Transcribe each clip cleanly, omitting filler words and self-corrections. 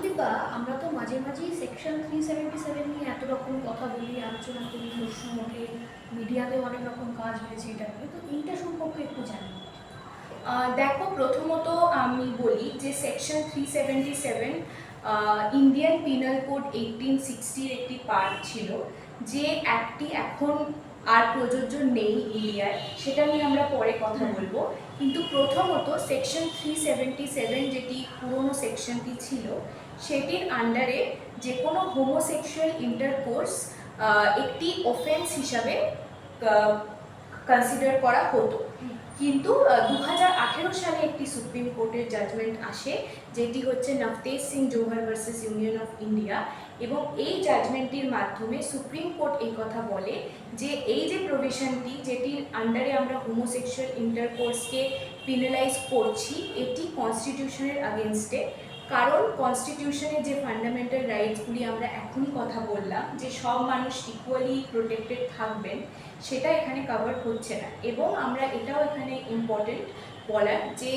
দীপা, আমরা তো মাঝে মাঝেই সেকশন 377 নিয়ে এত রকম কথা বলি, আলোচনা করি, প্রশ্ন ওঠে, মিডিয়াতে অনেক রকম কাজ হয়েছে এটা নিয়ে। তো এইটা সম্পর্কে একটু জানি। দেখো, প্রথমত আমি বলি যে সেকশন 377 ইন্ডিয়ান পিনাল কোড 1860 একটি পার্ট ছিল। যে অ্যাক্টটি এখন আর প্রযোজ্য নেই ইন্ডিয়ায়, সেটা নিয়ে আমরা পরে কথা বলবো। কিন্তু প্রথমত সেকশন 377 যেটি পুরনো সেকশনটি ছিল, সেটির আন্ডারে যে কোনো হোমোসেক্সুয়াল ইন্টারকোর্স একটি অফেন্স হিসাবে কনসিডার করা হতো। কিন্তু 2018 সালে একটি সুপ্রিম কোর্টের জাজমেন্ট আসে, যেটি হচ্ছে নভতেজ সিং জোহর ভার্সেস ইউনিয়ন অফ ইন্ডিয়া। এবং এই জাজমেন্টটির মাধ্যমে সুপ্রিম কোর্ট এই কথা বলে যে এই যে প্রভিশনটি, যেটির আন্ডারে আমরা হোমোসেক্সুয়াল ইন্টারকোর্সকে পিনালাইজ করছি, এটি কনস্টিটিউশনের আগেনস্টে। কারণ কনস্টিটিউশনের যে ফান্ডামেন্টাল রাইটসগুলি আমরা এখনই কথা বললাম, যে সব মানুষ ইকুয়ালি প্রোটেক্টেড থাকবেন, সেটা এখানে কভার হচ্ছে না। এবং আমরা এটাও এখানে ইম্পর্টেন্ট বলার যে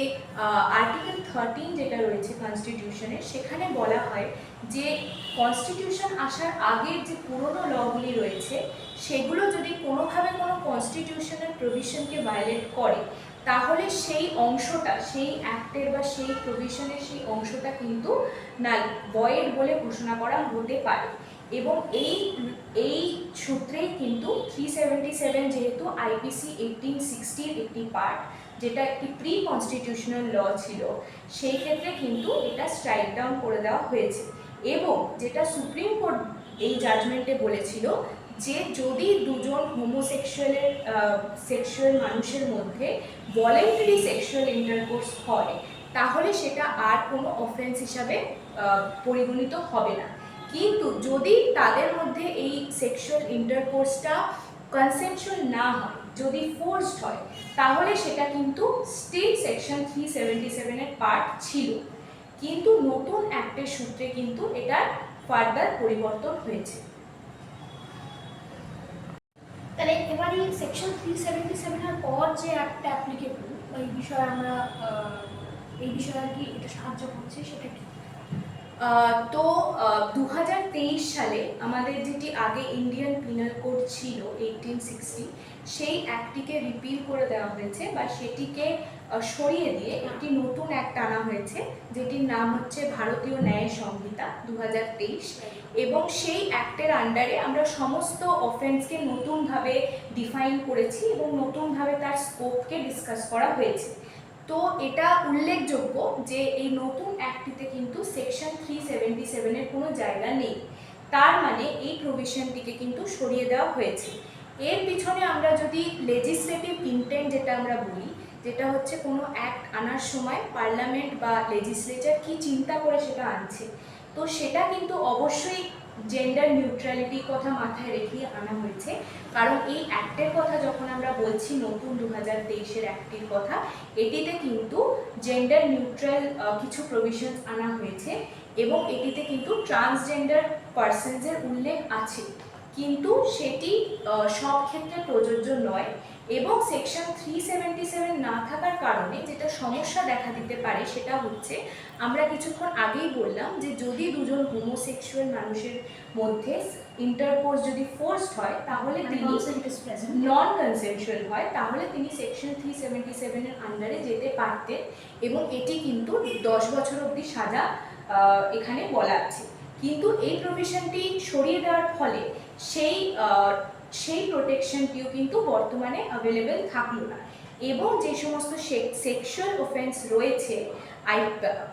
আর্টিকেল 13 যেটা রয়েছে কনস্টিটিউশনের, সেখানে বলা হয় যে কনস্টিটিউশন আসার আগের যে পুরনো লগুলি রয়েছে, সেগুলো যদি কোনোভাবে কোনো কনস্টিটিউশনাল প্রভিশনকে ভায়োলেট করে, তাহলে সেই অংশটা, সেই অ্যাক্টের বা সেই প্রভিশনের সেই অংশটা কিন্তু ভয়েড বলে ঘোষণা করা হতে পারে। এবং এই সূত্রেই কিন্তু 377 যেহেতু আইপিসি 1860 একটি পার্ট, যেটা একটি প্রি কনস্টিটিউশনাল ল ছিল, সেই ক্ষেত্রে কিন্তু এটা স্ট্রাইক ডাউন করে দেওয়া হয়েছে। এবং যেটা সুপ্রিম কোর্ট এই জাজমেন্টে বলেছিল, যে যদি দুজন সেক্সুয়াল মানুষের মধ্যে ভলেন্টারি সেক্সুয়াল ইন্টারকোর্স হয়, তাহলে সেটা আর কোনো অফেন্স হিসাবে পরিগণিত হবে না। কিন্তু যদি তাদের মধ্যে এই সেক্সুয়াল ইন্টারকোর্সটা কনসেনচুয়াল না হয়, যদি ফোর্সড হয়, তাহলে সেটা কিন্তু স্টিল সেকশন 377 পার্ট ছিল। কিন্তু নতুন অ্যাক্টের সূত্রে কিন্তু এটার ফার্দার পরিবর্তন হয়েছে। তাহলে এবারে সেকশন 377 এর পর যে অ্যাক্টটা অ্যাপ্লিকেবল, এই বিষয়ে আমরা এই বিষয়ে আর কি এটা সাহায্য করছে সেটা কি? তো 2023 সালে আমাদের যেটি আগে ইন্ডিয়ান পিনাল কোড ছিল 1860, সেই অ্যাক্টটিকে রিপিল করে দেওয়া হয়েছে, বা সেটিকে সরিয়ে দিয়ে একটি নতুন অ্যাক্ট আনা হয়েছে, যেটির নাম হচ্ছে ভারতীয় ন্যায় সংহিতা 2023। এবং সেই অ্যাক্টের আন্ডারে আমরা সমস্ত অফেন্সকে নতুনভাবে ডিফাইন করেছি এবং নতুনভাবে তার স্কোপকে ডিসকাস করা হয়েছে। তো এটা উল্লেখযোগ্য যে এই নতুন অ্যাক্টটিতে কিন্তু সেকশন 377 এর কোনো জায়গা নেই। তার মানে এই প্রভিশনটিকে কিন্তু সরিয়ে দেওয়া হয়েছে। এর পিছনে আমরা যদি লেজিসলেটিভ ইন্টেন্ট যেটা আমরা বলি, যেটা হচ্ছে কোনো অ্যাক্ট আনার সময় পার্লামেন্ট বা লেজিসলেচার কি চিন্তা করে সেটা আনছে, তো সেটা কিন্তু অবশ্যই জেন্ডার নিউট্রালিটির কথা মাথায় রেখে আনা হয়েছে। কারণ এই অ্যাক্টের কথা যখন আমরা বলছি, নতুন 2023-এর অ্যাক্টের কথা, এটিতে কিন্তু জেন্ডার নিউট্রাল কিছু প্রভিশনস আনা হয়েছে এবং এটিতে কিন্তু ট্রান্সজেন্ডার পার্সনসের উল্লেখ আছে। কিন্তু সেটি সব ক্ষেত্রে প্রযোজ্য নয়। এবং সেকশন 377 না থাকার কারণে যেটা সমস্যা দেখা দিতে পারে, সেটা হচ্ছে আমরা কিছুক্ষণ আগেই বললাম যে যদি দুজন হোমোসেক্সুয়াল মানুষের মধ্যে ইন্টারকোর্স যদি ফোর্সড হয়, তাহলে তিনি নন কনসেনচুয়াল হয়, তাহলে তিনি সেকশন 377 এর আন্ডারে যেতে পারতেন। এবং এটি কিন্তু 10 বছর অবধি সাজা এখানে বলা আছে। কিন্তু এই প্রভিশনটি সরিয়ে দেওয়ার ফলে সেই প্রোটেকশনটিও কিন্তু বর্তমানে অ্যাভেলেবেল থাকলো না। এবং যে সমস্ত সেক্সুয়াল অফেন্স রয়েছে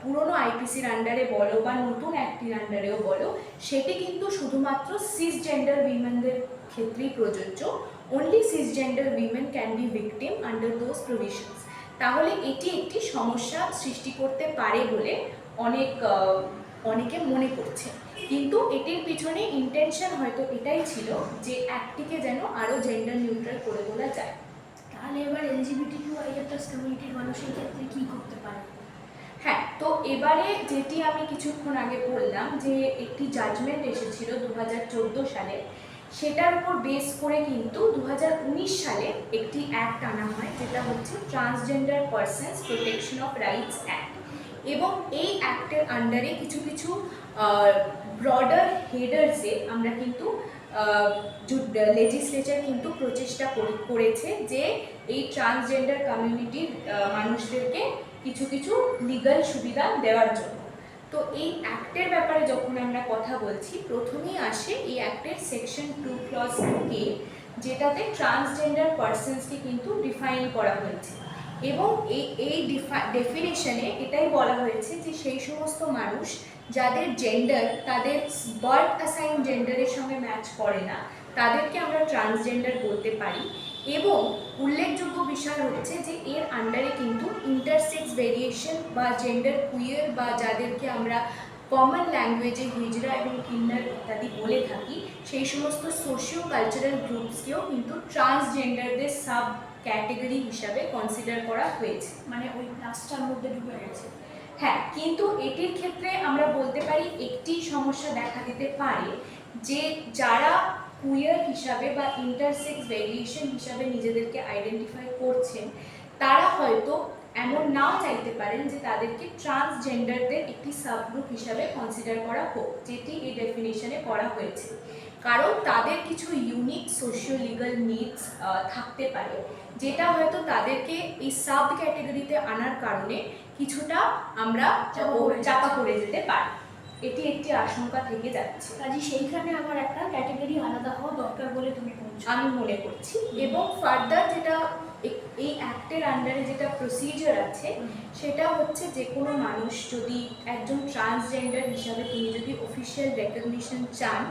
পুরনো আইপিসির আন্ডারে বলো বা নতুন অ্যাক্টের আন্ডারেও বলো, সেটি কিন্তু শুধুমাত্র সিসজেন্ডার উইমেনদের ক্ষেত্রেই প্রযোজ্য। Only cisgender women can be victim under those provisions. তাহলে এটি একটি সমস্যা সৃষ্টি করতে পারে বলে অনেকে মনে করছে। কিন্তু এটির পিছনে ইন্টেনশন হয়তো এটাই ছিল যে অ্যাক্টটিকে যেন আরও জেন্ডার নিউট্রাল করে তোলা যায়। তাহলে এবার এলজিবিটিকিউ+, কমিউনিটির মানুষের ক্ষেত্রে কী করতে পারে? হ্যাঁ, তো এবারে যেটি আমি কিছুক্ষণ আগে বললাম যে একটি জাজমেন্ট এসেছিল 2014 সালে, সেটার উপর বেস করে কিন্তু 2019 সালে একটি অ্যাক্ট আনা হয়, যেটা হচ্ছে transgender persons protection of rights act. এবং এই অ্যাক্টের আন্ডারে কিছু কিছু ব্রডার হেডার্সে আমরা কিন্তু লেজিসলেচার কিন্তু প্রচেষ্টা করেছে যে এই ট্রান্সজেন্ডার কমিউনিটির মানুষদেরকে কিছু কিছু লিগ্যাল সুবিধা দেওয়ার জন্য। তো এই অ্যাক্টের ব্যাপারে যখন আমরা কথা বলছি, প্রথমেই আসে এই অ্যাক্টের সেকশন 2 ক্লজ কে, যেটাতে ট্রান্সজেন্ডার পার্সনসকে কিন্তু ডিফাইন করা হয়েছে এবং এই ডেফিনেশনে এটাই বলা হয়েছে যে সেই সমস্ত মানুষ যাদের জেন্ডার তাদের বার্থ অ্যাসাইন জেন্ডারের সঙ্গে ম্যাচ করে না, তাদেরকে আমরা ট্রান্সজেন্ডার বলতে পারি। এবং উল্লেখযোগ্য বিষয় হচ্ছে যে এর আন্ডারে কিন্তু ইন্টারসেক্স ভেরিয়েশন বা জেন্ডার কুইয়ার বা যাদেরকে আমরা কমন ল্যাঙ্গুয়েজে হিজড়া এবং কিন্নার ইত্যাদি বলে থাকি, সেই সমস্ত সোশিও কালচারাল গ্রুপসকেও কিন্তু ট্রান্সজেন্ডারদের সাব ক্যাটেগরি হিসাবে কনসিডার করা হয়েছে। মানে ওই প্লাসটার মধ্যে ঢুকে গেছে। হ্যাঁ, কিন্তু এটির ক্ষেত্রে আমরা বলতে পারি একটি সমস্যা দেখা দিতে পারে যে যারা কুইয়ার হিসাবে বা ইন্টারসেক্স ভেরিয়েশন হিসাবে নিজেদেরকে আইডেন্টিফাই করছেন, তারা হয়তো এমন নাও চাইতে পারেন যে তাদেরকে ট্রান্সজেন্ডারদের একটি সাবগ্রুপ হিসাবে কনসিডার করা হোক, যেটি এই ডেফিনেশনে করা হয়েছে। কারণ তাদের কিছু ইউনিক সোশিও লিগাল নিডস থাকতে পারে, যেটা হয়তো তাদেরকে এই সাব ক্যাটেগরিতে আনার কারণে কিছুটা আমরা চাপা পড়ে যেতে পারি। এটি একটি আশঙ্কা থেকে যাচ্ছে। কাজে সেইখানে আমার একটা ক্যাটাগরি আলাদা হওয়া দরকার বলে তুমি বলছো? আমি মনে করছি। এবং ফার্দার যেটা এই অ্যাক্টের আন্ডারে যেটা প্রসিজার আছে, সেটা হচ্ছে যে কোনো মানুষ যদি একজন ট্রান্সজেন্ডার হিসাবে তিনি যদি অফিসিয়াল রেকগনিশন চান,